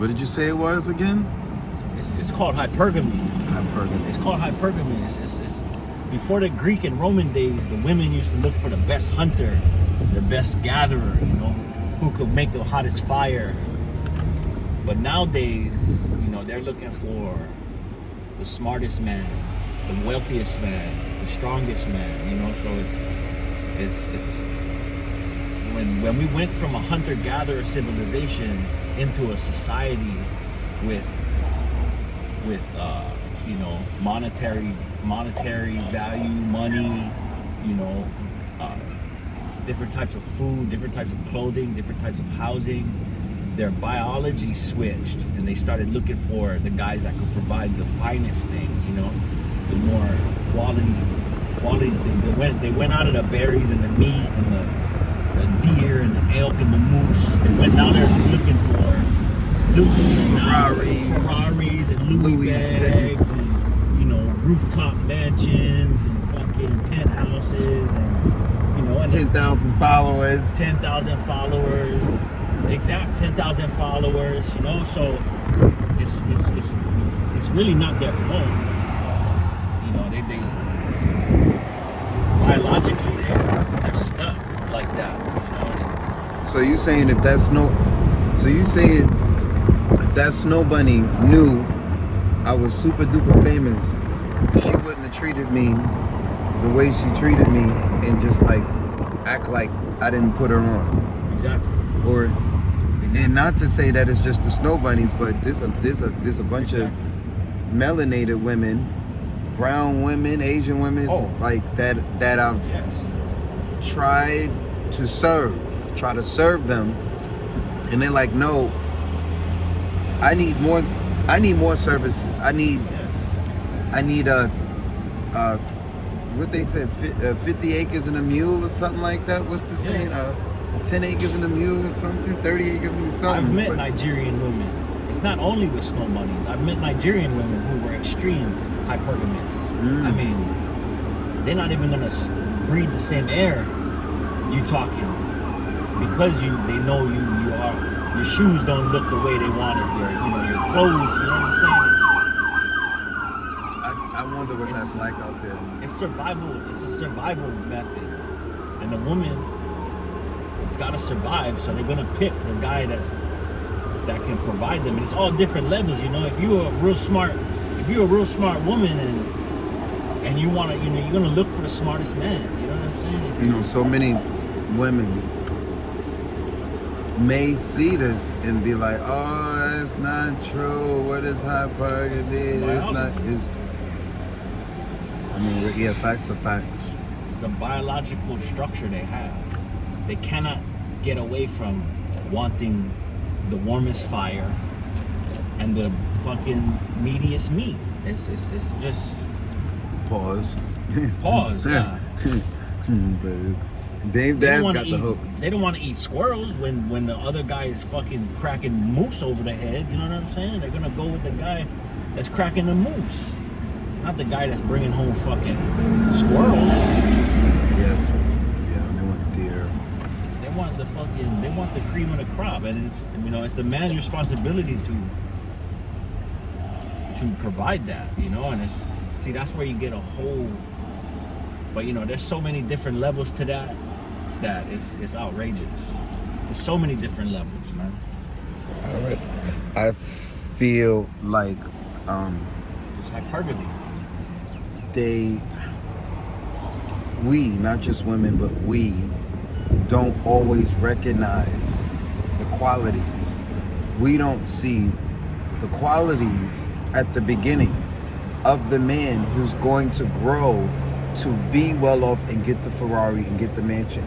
What did you say it was again? It's called hypergamy. Hypergamy. It's called hypergamy. It's before the Greek and Roman days, the women used to look for the best hunter, the best gatherer, you know, who could make the hottest fire. But nowadays, you know, they're looking for the smartest man, the wealthiest man, the strongest man, you know. So it's when we went from a hunter-gatherer civilization into a society with you know, monetary value, money, you know, different types of food, different types of clothing, different types of housing, their biology switched, and they started looking for the guys that could provide the finest things, you know, the more quality things. They went out of the berries and the meat and the deer and the elk and the moose. They went down there looking for Ferraris and Louis bags and, you know, rooftop mansions and fucking penthouses and, you know, and 10,000 followers. 10,000 followers. Exact 10,000 followers, you know. So it's really not their fault. You know, they biologically they're stuck like that, you know. So you saying if that snow bunny knew I was super duper famous, she wouldn't have treated me the way she treated me and just like act like I didn't put her on. Exactly. Or and not to say that it's just the snow bunnies, but there's a bunch of melanated women, brown women, Asian women, like that I've tried to serve them, and they're like, no, I need more services. I need what they said, 50 acres and a mule or something like that. What's the saying? 10 acres and a mule or something, 30 acres and something. I've met Nigerian women. It's not only with snow bunnies. I've met Nigerian women who were extreme hypergamists. I mean, they're not even gonna breathe the same air you talking, because they know you are. Your shoes don't look the way they want it. Your clothes. You know what I'm saying? I wonder what that's like out there. It's survival. It's a survival method, and the woman gotta survive, so they're gonna pick the guy that can provide them. And it's all different levels, you know. If you're a real smart woman and you wanna, you know, you're gonna look for the smartest man. You know what I'm saying? You know, so many women may see this and be like, "Oh, that's not true. What is hypergamy? I mean, yeah, facts are facts. It's a biological structure they have. They cannot get away from wanting the warmest fire and the fucking meatiest meat. It's just pause. Yeah. But Dave Dad's got the hook. They don't want to eat squirrels when the other guy is fucking cracking moose over the head. You know what I'm saying? They're gonna go with the guy that's cracking the moose, not the guy that's bringing home fucking squirrels. Yes. Yeah, they want deer. They want the cream of the crop, and it's, you know, it's the man's responsibility to provide that, you know. And that's where you get a whole. But you know, there's so many different levels to that it's outrageous. There's so many different levels, man. All right. I feel like it's hypergamy. We, not just women, but we don't always recognize the qualities. We don't see the qualities at the beginning of the man who's going to grow to be well off and get the Ferrari and get the mansion.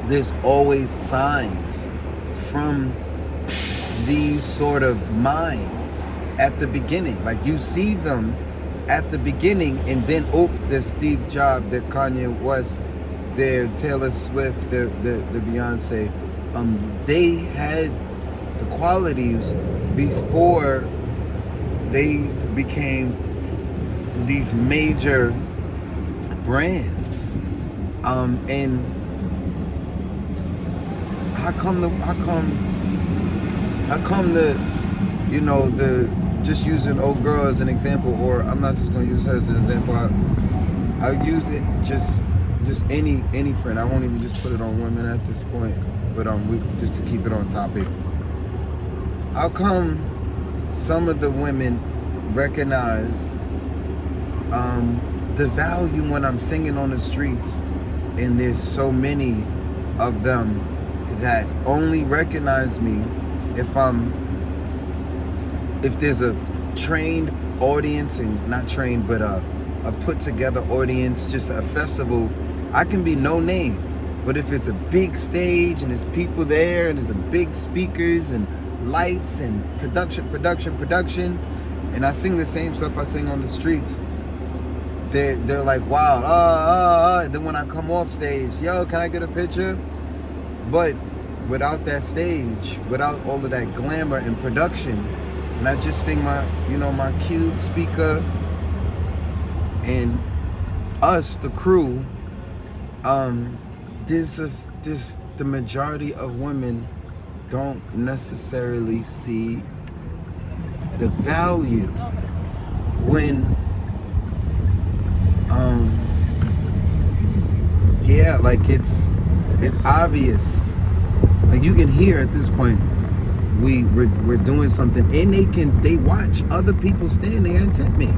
There's always signs from these sort of minds at the beginning. Like, you see them at the beginning, and then there's Steve Jobs, there's Kanye West, there's Taylor Swift, the Beyonce. They had the qualities before they became these major brands. And how come the you know, the just using old girl as an example, or I'm not just gonna use her as an example. I'll use it just any friend. I won't even just put it on women at this point, but we just to keep it on topic. How come some of the women recognize the value when I'm singing on the streets, and there's so many of them that only recognize me if there's a trained audience, and not trained, but a put together audience, just a festival. I can be no name, but if it's a big stage and there's people there and there's a big speakers and lights and production, and I sing the same stuff I sing on the streets, they're like, wow, and then when I come off stage, yo, can I get a picture? But without that stage, without all of that glamour and production, and I just sing my cube speaker, and us, the crew, the majority of women don't necessarily see the value when like it's obvious, like you can hear at this point we're doing something, and they watch other people stand there and tip me,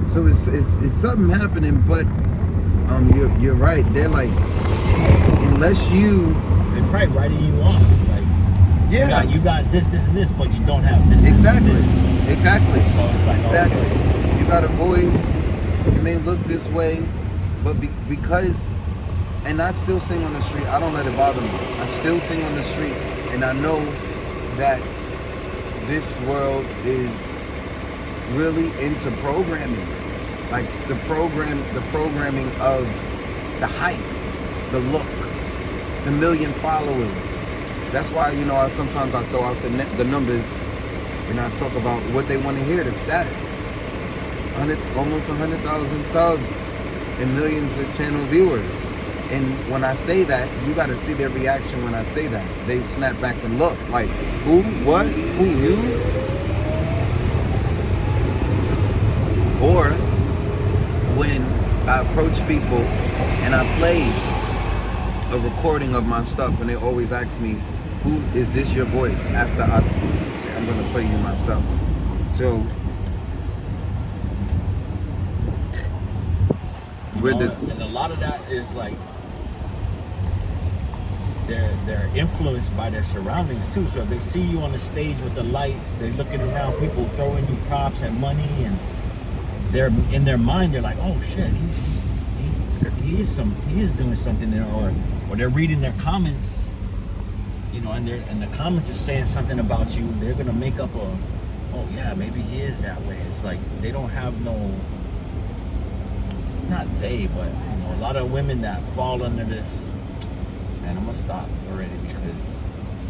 so it's something happening. But you're right, they're like, unless you, they're probably writing you off, like, yeah, you got this and this, but you don't have this. Exactly. So it's like, exactly. Okay. You got a voice. You may look this way, but because, and I still sing on the street. I don't let it bother me. I still sing on the street, and I know that this world is really into programming, like the programming of the hype, the look, the million followers. That's why, sometimes I throw out the numbers, and I talk about what they want to hear, the stats. Almost 100,000 subs and millions of channel viewers. And when I say that, you got to see their reaction when I say that. They snap back and look like, who, what, who, you? Or when I approach people and I play a recording of my stuff, and they always ask me, who is this your voice? After I say, I'm going to play you my stuff. So, and a lot of that is like, they're influenced by their surroundings too. So if they see you on the stage with the lights, they're looking around, people throwing you props and money, and they're in their mind, they're like, oh shit, he is doing something there, or they're reading their comments, and the comments is saying something about you. They're gonna make up oh yeah, maybe he is that way. It's like they don't have no, not they, but a lot of women that fall under this. And I'm gonna stop already because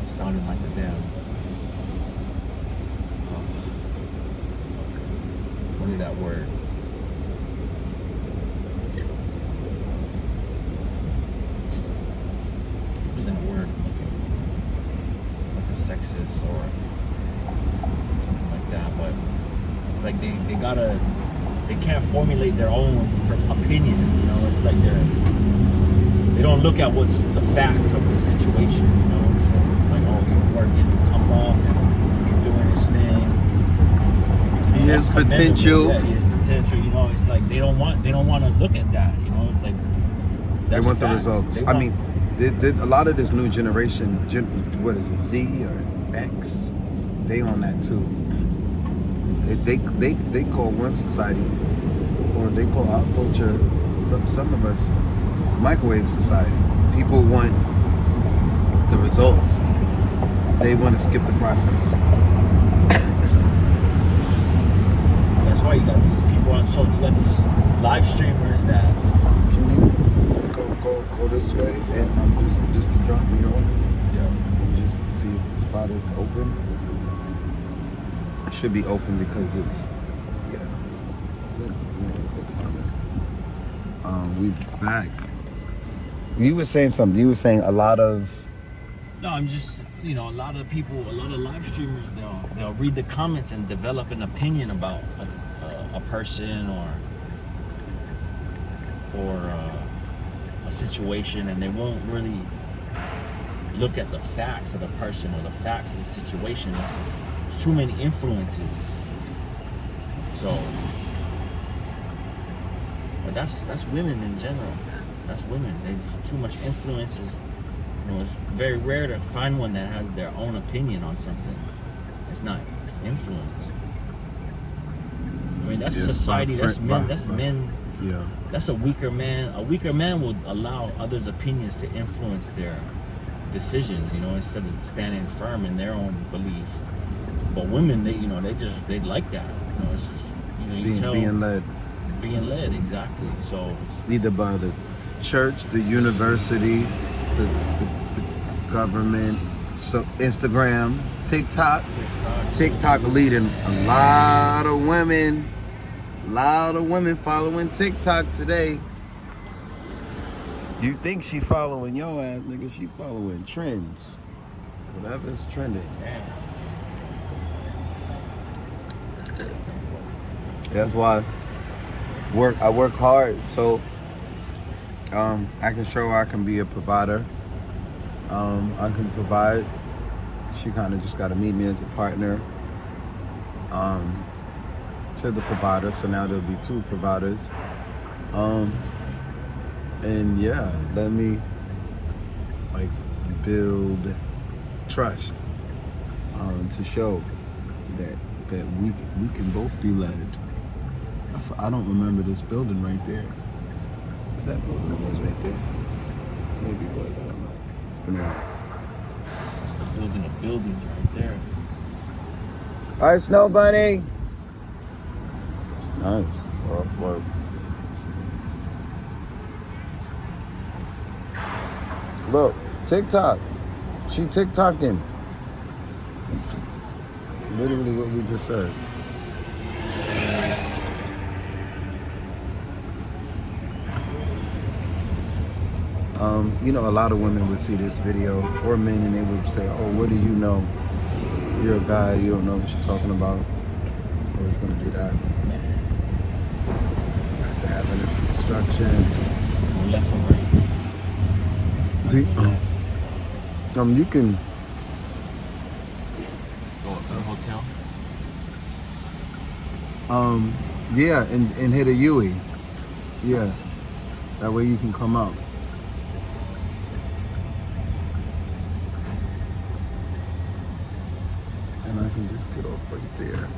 it's sounding like the damn. What is that word? What is that word? Like a sexist or something like that. But it's like they can't formulate their own opinion. It's like they don't look at what's the facts of the situation, So it's like, oh, he's working, come up, and he's doing his thing. He has potential. Yeah, he has potential. It's like they don't want to look at that. It's like they want facts. the results. I mean, a lot of this new generation, what is it, Z or X? They on that too. They call one society, or they call our culture, some of us, microwave society. People want the results. They want to skip the process. That's why you got these people on social. You got these live streamers that. Can you go this way, and just to drop me off? Yeah. And just see if the spot is open. It should be open because it's good timing. We back. You were saying something. You were saying a lot of No, I'm just, a lot of people, a lot of live streamers, they'll read the comments and develop an opinion about a person or a situation, and they won't really look at the facts of the person or the facts of the situation. It's just too many influences. So, but that's women in general. That's women. There's too much influences. It's very rare to find one that has their own opinion on something. It's not influenced. I mean, that's society. That's men. That's men. Yeah. That's a weaker man. A weaker man will allow others' opinions to influence their decisions. Instead of standing firm in their own belief. But women, they like that. It's just, being led. Being led, exactly. So either by the church, the university, the government, so Instagram, TikTok leading a lot of women following TikTok today. You think she following your ass, nigga? She following trends, whatever's trending. Yeah. That's why I work hard so I can show I can be a provider. I can provide. She kind of just got to meet me as a partner to the provider. So now there'll be two providers. And yeah, let me build trust to show that we can both be led. I don't remember this building right there. Is that building that was right there? Maybe it was, I don't know. Anyway. It's the building of buildings right there. All right, Snow Bunny. Nice. Well, look, TikTok. She TikToking. Literally what we just said. A lot of women would see this video, or men, and they would say, oh, what do you know? You're a guy, you don't know what you're talking about. So it's going to be that. After having this construction. Left and right. You can go up to the hotel. Yeah, and hit a Yui. Yeah. That way you can come out. And I can just get off right there.